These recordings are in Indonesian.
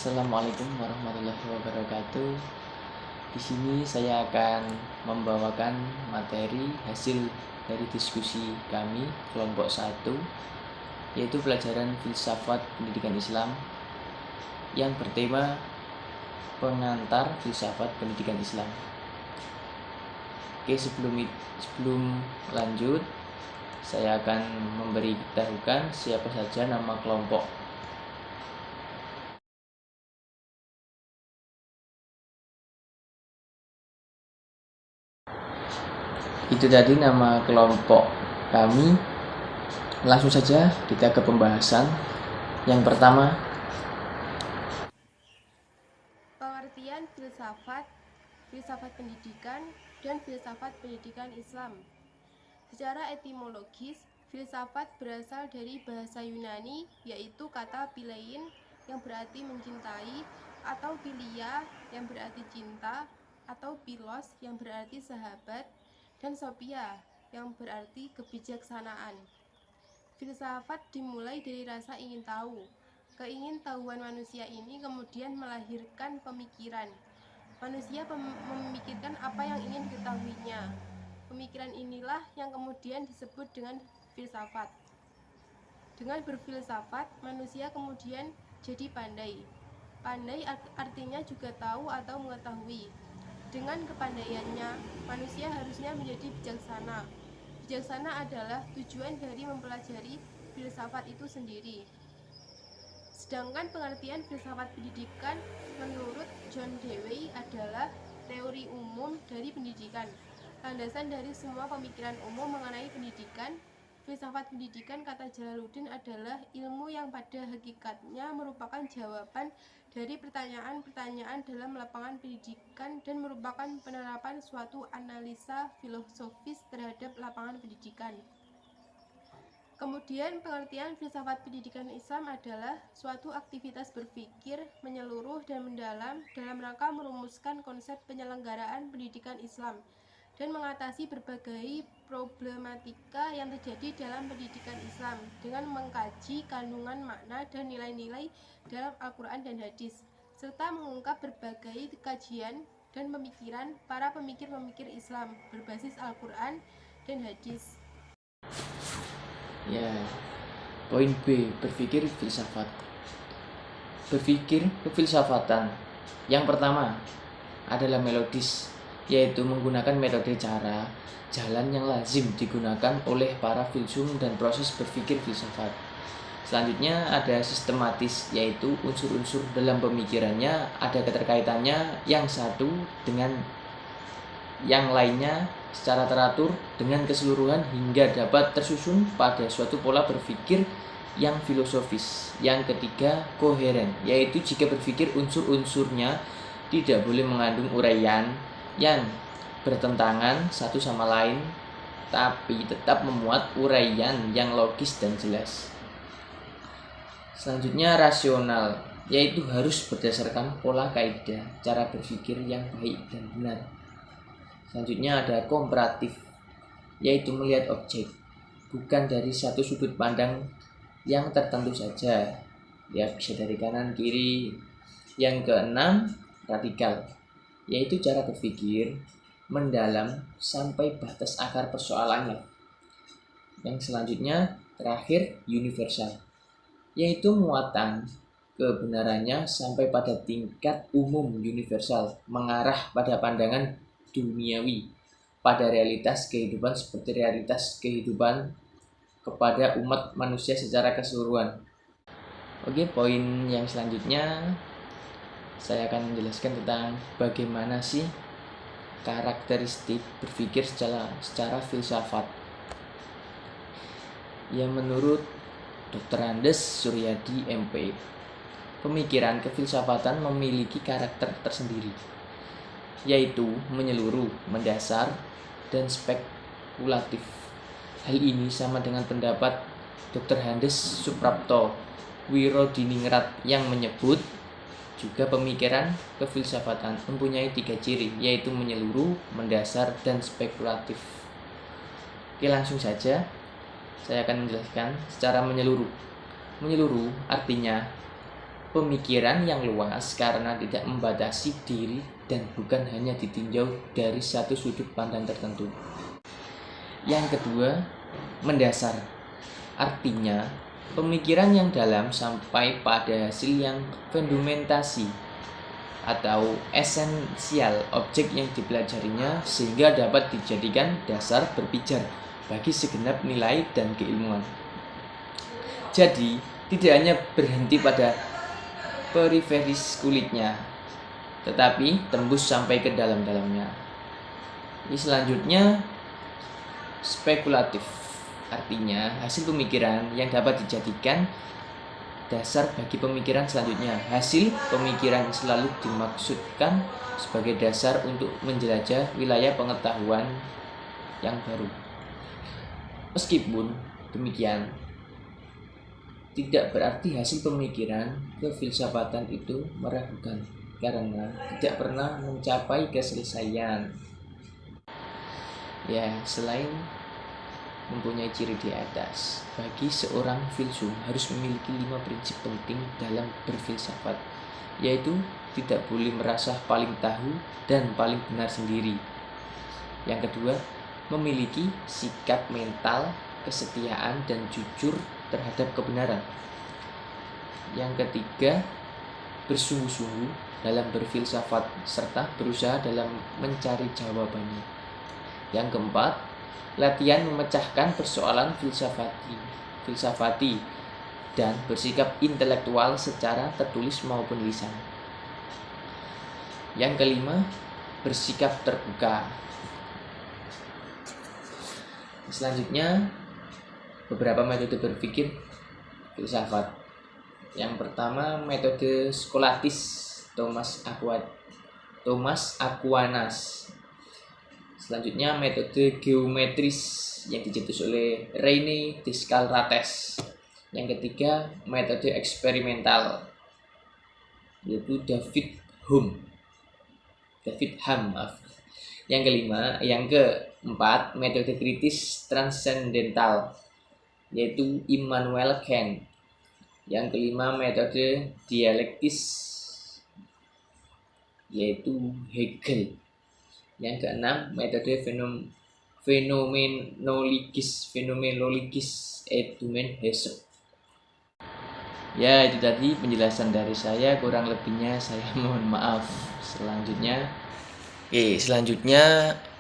Assalamualaikum warahmatullahi wabarakatuh. Di sini saya akan membawakan materi hasil dari diskusi kami kelompok 1, yaitu pelajaran filsafat pendidikan Islam yang bertema pengantar filsafat pendidikan Islam. Oke, sebelum lanjut, saya akan memberitahukan siapa saja nama kelompok. Itu tadi nama kelompok kami. Langsung saja kita ke pembahasan. Yang pertama, pengertian filsafat, filsafat pendidikan, dan filsafat pendidikan Islam. Secara etimologis, filsafat berasal dari bahasa Yunani, yaitu kata philein yang berarti mencintai, atau philia yang berarti cinta, atau philos yang berarti sahabat, dan sophia yang berarti kebijaksanaan. Filsafat dimulai dari rasa ingin tahu. Keingintahuan manusia ini kemudian melahirkan pemikiran. Manusia memikirkan apa yang ingin diketahuinya. Pemikiran inilah yang kemudian disebut dengan filsafat. Dengan berfilsafat, manusia kemudian jadi pandai. Pandai artinya juga tahu atau mengetahui. Dengan kepandaiannya, manusia harusnya menjadi bijaksana. Bijaksana adalah tujuan dari mempelajari filsafat itu sendiri. Sedangkan pengertian filsafat pendidikan menurut John Dewey adalah teori umum dari pendidikan, landasan dari semua pemikiran umum mengenai pendidikan. Filsafat pendidikan, kata Jalaluddin, adalah ilmu yang pada hakikatnya merupakan jawaban dari pertanyaan-pertanyaan dalam lapangan pendidikan dan merupakan penerapan suatu analisa filosofis terhadap lapangan pendidikan. Kemudian pengertian filsafat pendidikan Islam adalah suatu aktivitas berpikir menyeluruh dan mendalam dalam rangka merumuskan konsep penyelenggaraan pendidikan Islam dan mengatasi berbagai problematika yang terjadi dalam pendidikan Islam dengan mengkaji kandungan makna dan nilai-nilai dalam Al-Quran dan hadis, serta mengungkap berbagai kajian dan pemikiran para pemikir-pemikir Islam berbasis Al-Quran dan hadis. ya, poin B, berpikir filsafat. Berpikir kefilsafatan. Yang pertama adalah melodis, yaitu menggunakan metode cara jalan yang lazim digunakan oleh para filsuf dan proses berpikir filsafat. Selanjutnya ada sistematis, yaitu unsur-unsur dalam pemikirannya ada keterkaitannya yang satu dengan yang lainnya secara teratur dengan keseluruhan hingga dapat tersusun pada suatu pola berpikir yang filosofis. Yang ketiga, koheren, yaitu jika berpikir unsur-unsurnya tidak boleh mengandung uraian yang bertentangan satu sama lain, tapi tetap memuat uraian yang logis dan jelas. Selanjutnya, rasional, yaitu harus berdasarkan pola kaidah cara berpikir yang baik dan benar. Selanjutnya ada komparatif, yaitu melihat objek bukan dari satu sudut pandang yang tertentu saja, ya bisa dari kanan kiri. Yang keenam, radikal, yaitu cara berpikir mendalam sampai batas akar persoalannya. Yang selanjutnya terakhir, universal, yaitu muatan kebenarannya sampai pada tingkat umum universal, mengarah pada pandangan duniawi pada realitas kehidupan seperti realitas kehidupan kepada umat manusia secara keseluruhan. Oke, poin yang selanjutnya saya akan menjelaskan tentang bagaimana sih karakteristik berpikir secara filsafat. Yang menurut Dr. Andes Suryadi MP, pemikiran kefilsafatan memiliki karakter tersendiri, yaitu menyeluruh, mendasar, dan spekulatif. Hal ini sama dengan pendapat Dr. Handes Suprapto Wirodiningrat yang menyebut juga pemikiran kefilsafatan mempunyai 3 ciri, yaitu menyeluruh, mendasar, dan spekulatif. Oke, langsung saja saya akan menjelaskan secara menyeluruh. Menyeluruh artinya pemikiran yang luas karena tidak membatasi diri dan bukan hanya ditinjau dari satu sudut pandang tertentu. Yang kedua, mendasar. Artinya, pemikiran yang dalam sampai pada hasil yang fundamentasi atau esensial objek yang dipelajarinya sehingga dapat dijadikan dasar berpikir bagi segenap nilai dan keilmuan. Jadi, tidak hanya berhenti pada periferis kulitnya, tetapi tembus sampai ke dalam-dalamnya. Ini selanjutnya spekulatif. Artinya, hasil pemikiran yang dapat dijadikan dasar bagi pemikiran selanjutnya. Hasil pemikiran selalu dimaksudkan sebagai dasar untuk menjelajah wilayah pengetahuan yang baru. Meskipun demikian, tidak berarti hasil pemikiran kefilsafatan itu meragukan karena tidak pernah mencapai keselesaian. Ya, selain mempunyai ciri di atas, bagi seorang filsuf harus memiliki 5 prinsip penting dalam berfilsafat, yaitu tidak boleh merasa paling tahu dan paling benar sendiri. Yang kedua, memiliki sikap mental, kesetiaan dan jujur terhadap kebenaran. Yang ketiga, bersungguh-sungguh dalam berfilsafat serta berusaha dalam mencari jawabannya. Yang keempat, latihan memecahkan persoalan filsafati dan bersikap intelektual secara tertulis maupun lisan. Yang kelima, bersikap terbuka. Selanjutnya, beberapa metode berpikir filsafat. Yang pertama, metode skolatis Thomas Aquinas. Selanjutnya, metode geometris yang dicetus oleh René Descartes. Yang ketiga, metode eksperimental yaitu David Hume. Yang keempat, metode kritis transendental yaitu Immanuel Kant. Yang kelima, metode dialektis yaitu Hegel. Yang keenam, metode fenomenologis Edmund Husserl. Ya, itu tadi penjelasan dari saya, kurang lebihnya saya mohon maaf. Selanjutnya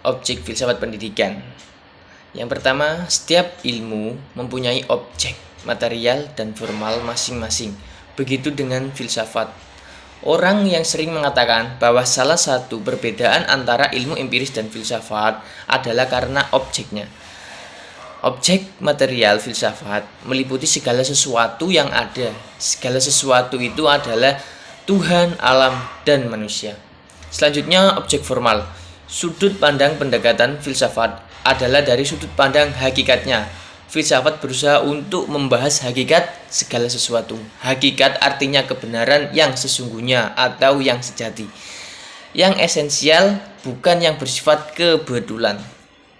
objek filsafat pendidikan. Yang pertama, setiap ilmu mempunyai objek material dan formal masing-masing. Begitu dengan filsafat. Orang yang sering mengatakan bahwa salah satu perbedaan antara ilmu empiris dan filsafat adalah karena objeknya. Objek material filsafat meliputi segala sesuatu yang ada. Segala sesuatu itu adalah Tuhan, alam, dan manusia. Selanjutnya, objek formal. Sudut pandang pendekatan filsafat adalah dari sudut pandang hakikatnya. Filsafat berusaha untuk membahas hakikat segala sesuatu. Hakikat artinya kebenaran yang sesungguhnya atau yang sejati. Yang esensial bukan yang bersifat kebetulan.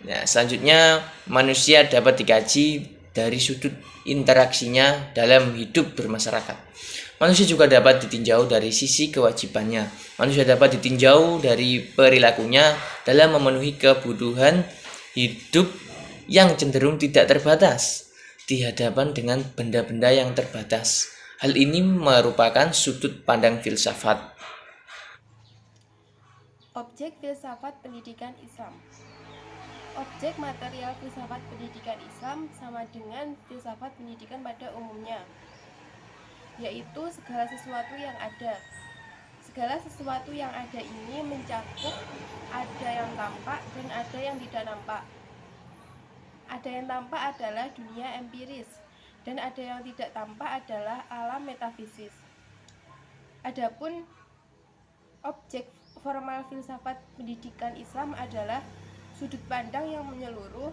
Nah, selanjutnya, manusia dapat dikaji dari sudut interaksinya dalam hidup bermasyarakat. Manusia juga dapat ditinjau dari sisi kewajibannya. Manusia dapat ditinjau dari perilakunya dalam memenuhi kebutuhan hidup yang cenderung tidak terbatas di hadapan dengan benda-benda yang terbatas. Hal ini merupakan sudut pandang filsafat. Objek filsafat pendidikan Islam. Objek material filsafat pendidikan Islam sama dengan filsafat pendidikan pada umumnya, yaitu segala sesuatu yang ada. Segala sesuatu yang ada ini mencakup ada yang tampak dan ada yang tidak nampak. Ada yang tampak adalah dunia empiris, dan ada yang tidak tampak adalah alam metafisis. Adapun objek formal filsafat pendidikan Islam adalah sudut pandang yang menyeluruh,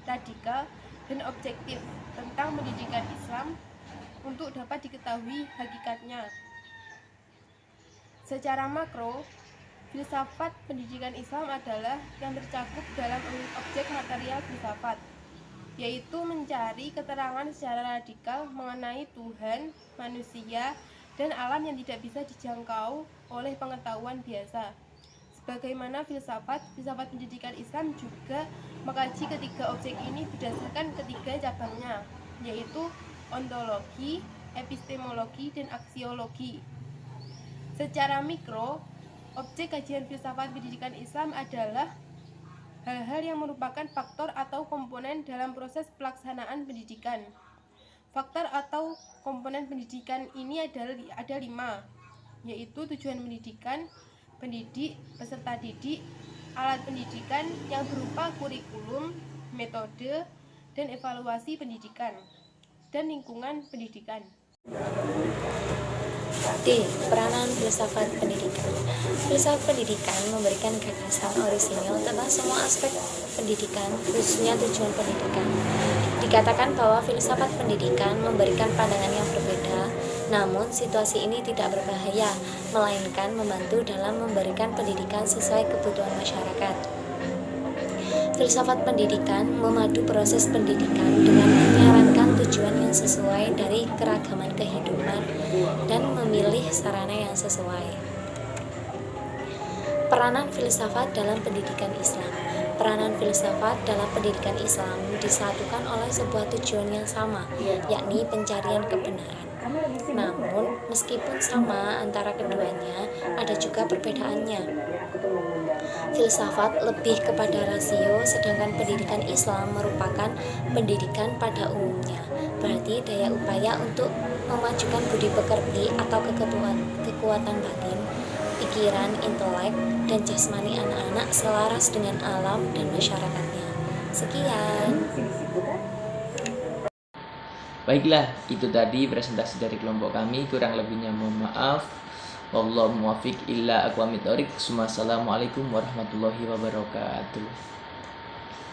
radikal, dan objektif tentang pendidikan Islam untuk dapat diketahui hakikatnya. Secara makro, filsafat pendidikan Islam adalah yang tercakup dalam objek material filsafat, yaitu mencari keterangan secara radikal mengenai Tuhan, manusia, dan alam yang tidak bisa dijangkau oleh pengetahuan biasa. Sebagaimana filsafat pendidikan Islam juga mengkaji ketiga objek ini berdasarkan ketiga cabangnya, yaitu ontologi, epistemologi, dan aksiologi. Secara mikro, objek kajian filsafat pendidikan Islam adalah hal-hal yang merupakan faktor atau komponen dalam proses pelaksanaan pendidikan. Faktor atau komponen pendidikan ini ada 5, yaitu tujuan pendidikan, pendidik, peserta didik, alat pendidikan yang berupa kurikulum, metode, dan evaluasi pendidikan, dan lingkungan pendidikan. D. Peranan filsafat pendidikan. Filsafat pendidikan memberikan gagasan orisinil tentang semua aspek pendidikan, khususnya tujuan pendidikan. Dikatakan bahwa filsafat pendidikan memberikan pandangan yang berbeda, namun situasi ini tidak berbahaya, melainkan membantu dalam memberikan pendidikan sesuai kebutuhan masyarakat. Filsafat pendidikan memadu proses pendidikan dengan menyarankan tujuan yang sesuai dari keragaman kehidupan dan memilih sarana yang sesuai. Peranan filsafat dalam pendidikan Islam. Peranan filsafat dalam pendidikan Islam disatukan oleh sebuah tujuan yang sama, yakni pencarian kebenaran. Namun, meskipun sama antara keduanya, ada juga perbedaannya. Filsafat lebih kepada rasio, sedangkan pendidikan Islam merupakan pendidikan pada umumnya. Berarti daya upaya untuk memajukan budi pekerti atau kekuatan batin, pikiran, intelek, dan jasmani anak-anak selaras dengan alam dan masyarakatnya. Sekian. Baiklah, itu tadi presentasi dari kelompok kami. Kurang lebihnya mohon maaf. Wallahu muwaffiq illa aqwamit thoriq. Assalamualaikum warahmatullahi wabarakatuh.